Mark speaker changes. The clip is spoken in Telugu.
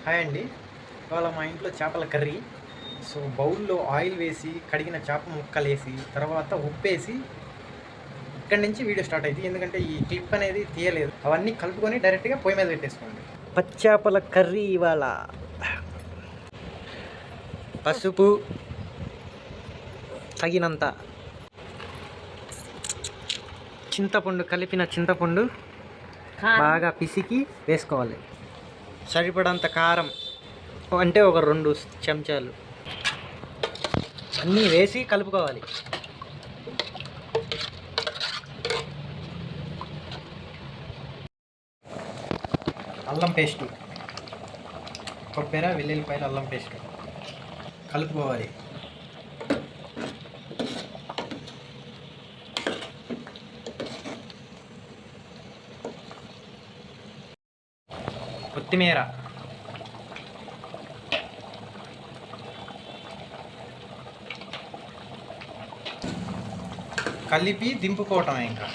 Speaker 1: హాయ్ అండి. ఇవాళ మా ఇంట్లో చేపల కర్రీ. సో బౌల్లో ఆయిల్ వేసి కడిగిన చేప ముక్కలేసి తర్వాత ఉప్పేసి ఇక్కడి నుంచి వీడియో స్టార్ట్ అయింది. ఎందుకంటే ఈ క్లిప్ అనేది తీయలేదు. అవన్నీ కలుపుకొని డైరెక్ట్గా పొయ్యి మీద పెట్టేసుకోండి. పచ్చేపల కర్రీ ఇవాళ పసుపు తగినంత, చింతపండు కలిపిన చింతపండు బాగా పిసికి వేసుకోవాలి. సరిపడంత కారం అంటే ఒక 2 చెంచాలు అన్నీ వేసి కలుపుకోవాలి. అల్లం పేస్ట్, కొబ్బరి వెల్లుల్లిపాయలు అల్లం పేస్ట్ కలుపుకోవాలి. కొత్తిమీర, కలిపి దింపుకోవటం. ఇంకా